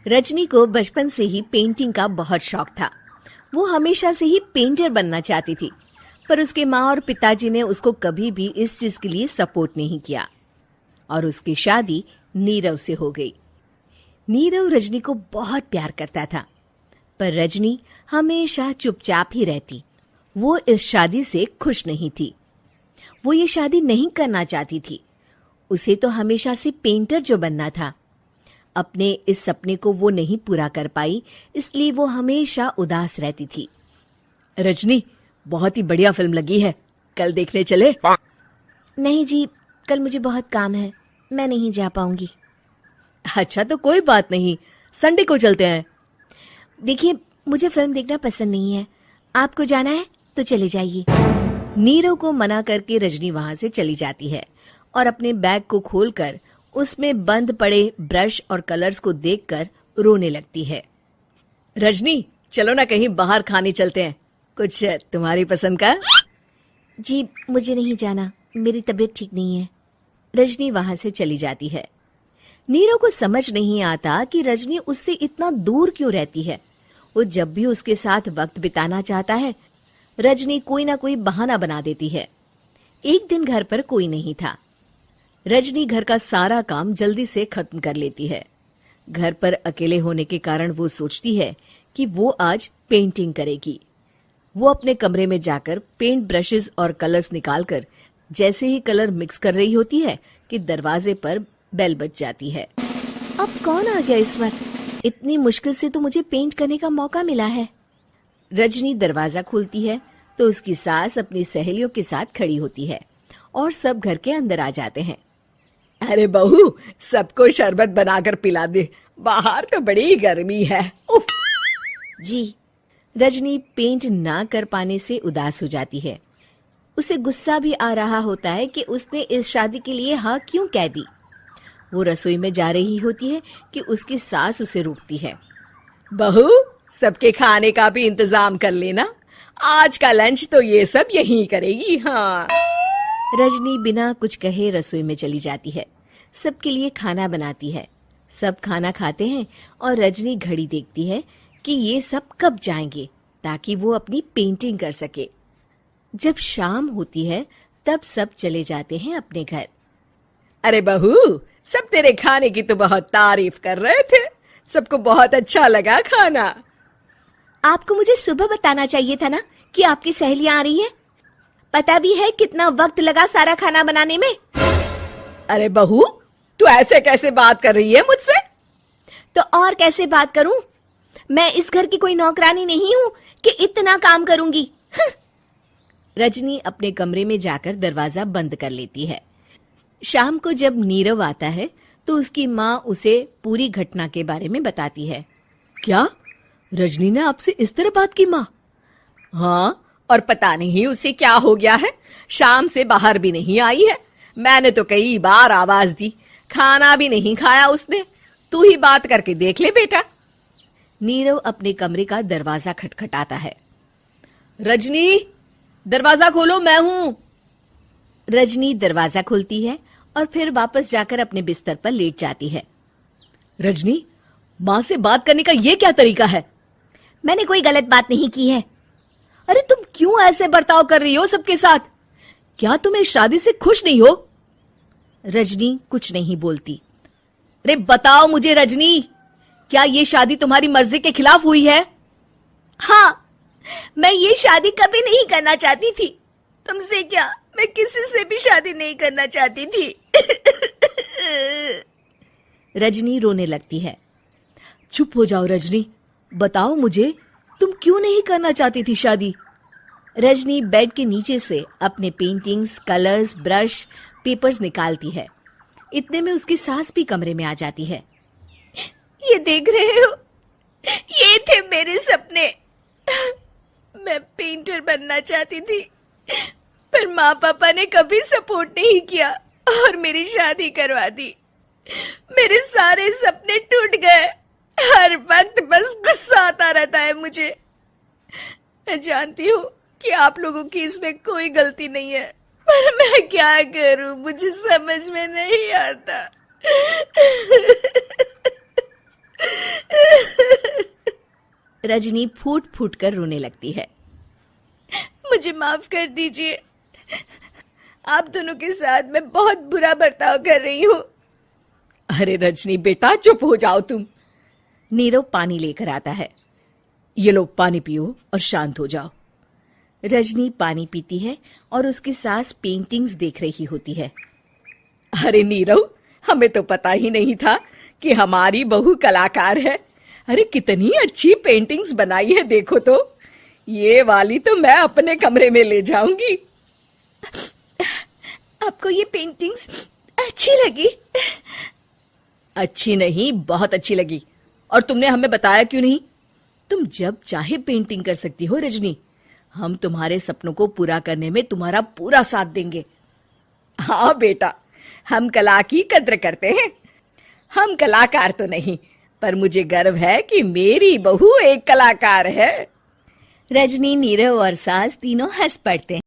रजनी को बचपन से ही पेंटिंग का बहुत शौक था। वो हमेशा से ही पेंटर बनना चाहती थी, पर उसके माँ और पिताजी ने उसको कभी भी इस चीज के लिए सपोर्ट नहीं किया और उसकी शादी नीरव से हो गई। नीरव रजनी को बहुत प्यार करता था, पर रजनी हमेशा चुपचाप ही रहती। वो इस शादी से खुश नहीं थी। वो ये शादी नहीं करना चाहती थी। उसे तो हमेशा से पेंटर जो बनना था। अपने इस सपने को वो नहीं पूरा कर पाई, इसलिए वो हमेशा उदास रहती थी। रजनी, बहुत ही बढ़िया फिल्म लगी है, कल देखने चले? नहीं जी, कल मुझे बहुत काम है, मैं नहीं जा पाऊंगी। अच्छा तो कोई बात नहीं, संडे को चलते हैं। देखिए, मुझे फिल्म देखना पसंद नहीं है। आपको जाना है तो चले जाइए। नीरव को मना करके रजनी वहां से चली जाती है और अपने बैग को खोलकर उसमें बंद पड़े ब्रश और कलर्स को देखकर रोने लगती है। रजनी, चलो ना कहीं बाहर खाने चलते हैं, कुछ तुम्हारी पसंद का। जी, मुझे नहीं जाना, मेरी तबीयत ठीक नहीं है। रजनी वहां से चली जाती है। नीरव को समझ नहीं आता कि रजनी उससे इतना दूर क्यों रहती है। वो जब भी उसके साथ वक्त बिताना चाहता है, रजनी कोई ना कोई बहाना बना देती है। एक दिन घर पर कोई नहीं था। रजनी घर का सारा काम जल्दी से खत्म कर लेती है। घर पर अकेले होने के कारण वो सोचती है कि वो आज पेंटिंग करेगी। वो अपने कमरे में जाकर पेंट ब्रशेस और कलर्स निकालकर जैसे ही कलर मिक्स कर रही होती है कि दरवाजे पर बेल बज जाती है। अब कौन आ गया इस वक्त? इतनी मुश्किल से तो मुझे पेंट करने का मौका मिला है। रजनी दरवाजा खोलती है तो उसकी सास अपनी सहेलियों के साथ खड़ी होती है और सब घर के अंदर आ जाते हैं। अरे बहू, सबको शरबत बनाकर पिला दे, बाहर तो बड़ी गर्मी है। उफ। जी। रजनी पेंट ना कर पाने से उदास हो जाती है। उसे गुस्सा भी आ रहा होता है कि उसने इस शादी के लिए हाँ क्यों कह दी। वो रसोई में जा रही होती है कि उसकी सास उसे रोकती है। बहू, सबके खाने का भी इंतजाम कर लेना, आज का लंच तो ये सब यहीं करेगी। हाँ। रजनी बिना कुछ कहे रसोई में चली जाती है। सबके लिए खाना बनाती है। सब खाना खाते हैं और रजनी घड़ी देखती है कि ये सब कब जाएंगे ताकि वो अपनी पेंटिंग कर सके। जब शाम होती है तब सब चले जाते हैं अपने घर। अरे बहू, सब तेरे खाने की तो बहुत तारीफ कर रहे थे, सबको बहुत अच्छा लगा खाना। आपको मुझे सुबह बताना चाहिए था ना कि आपकी सहेलियां आ रही हैं। पता भी है कितना वक्त लगा सारा खाना बनाने में। अरे बहू, तू ऐसे कैसे बात कर रही है मुझसे? तो और कैसे बात करूं? मैं इस घर की कोई नौकरानी नहीं हूं कि इतना काम करूंगी। रजनी अपने कमरे में जाकर दरवाजा बंद कर लेती है। शाम को जब नीरव आता है तो उसकी माँ उसे पूरी घटना के बारे में बताती है। क्या रजनी ने आपसे इस तरह बात की माँ? हाँ, और पता नहीं उसे क्या हो गया है, शाम से बाहर भी नहीं आई है। मैंने तो कई बार आवाज दी, खाना भी नहीं खाया उसने। तू ही बात करके देख ले बेटा। नीरव अपने कमरे का दरवाजा खटखटाता है। रजनी, दरवाजा खोलो, मैं हूं। रजनी दरवाजा खोलती है और फिर वापस जाकर अपने बिस्तर पर लेट जाती है। रजनी, माँ से बात करने का ये क्या तरीका है? मैंने कोई गलत बात नहीं की है। अरे तुम क्यों ऐसे बर्ताव कर रही हो सबके साथ? क्या तुम इस शादी से खुश नहीं हो? रजनी कुछ नहीं बोलती। अरे बताओ मुझे रजनी, क्या ये शादी तुम्हारी मर्जी के खिलाफ हुई है? हाँ, मैं ये शादी कभी नहीं करना चाहती थी। तुमसे क्या, मैं किसी से भी शादी नहीं करना चाहती थी। रजनी रोने लगती है। चुप हो जाओ रजनी, बताओ मुझे, तुम क्यों नहीं करना चाहती थी शादी? रजनी बेड के नीचे से अपने पेंटिंग्स, कलर्स, ब्रश, पेपर्स निकालती है। इतने में उसकी सास भी कमरे में आ जाती है। ये देख रहे हो, ये थे मेरे सपने। मैं पेंटर बनना चाहती थी, पर माँ पापा ने कभी सपोर्ट नहीं किया और मेरी शादी करवा दी। मेरे सारे सपने टूट गए। हर वक्त बस गुस्सा आता रहता है मुझे। मैं जानती हूँ कि आप लोगों की इसमें कोई गलती नहीं है, पर मैं क्या करूँ, मुझे समझ में नहीं आता। रजनी फूट फूट कर रोने लगती है। मुझे माफ कर दीजिए, आप दोनों के साथ मैं बहुत बुरा बर्ताव कर रही हूँ। अरे रजनी बेटा, चुप हो जाओ तुम। नीरव पानी लेकर आता है। ये लो पानी पियो और शांत हो जाओ। रजनी पानी पीती है और उसकी सास पेंटिंग्स देख रही होती है। अरे नीरव, हमें तो पता ही नहीं था कि हमारी बहू कलाकार है। अरे कितनी अच्छी पेंटिंग्स बनाई है, देखो तो। ये वाली तो मैं अपने कमरे में ले जाऊंगी। आपको ये पेंटिंग्स अच्छी लगी? अच्छी नहीं, बहुत अच्छी लगी। और तुमने हमें बताया क्यों नहीं? तुम जब चाहे पेंटिंग कर सकती हो रजनी। हम तुम्हारे सपनों को पूरा करने में तुम्हारा पूरा साथ देंगे। हाँ बेटा, हम कला की कद्र करते हैं। हम कलाकार तो नहीं, पर मुझे गर्व है कि मेरी बहू एक कलाकार है। रजनी, नीरव और सास तीनों हंस पड़ते हैं।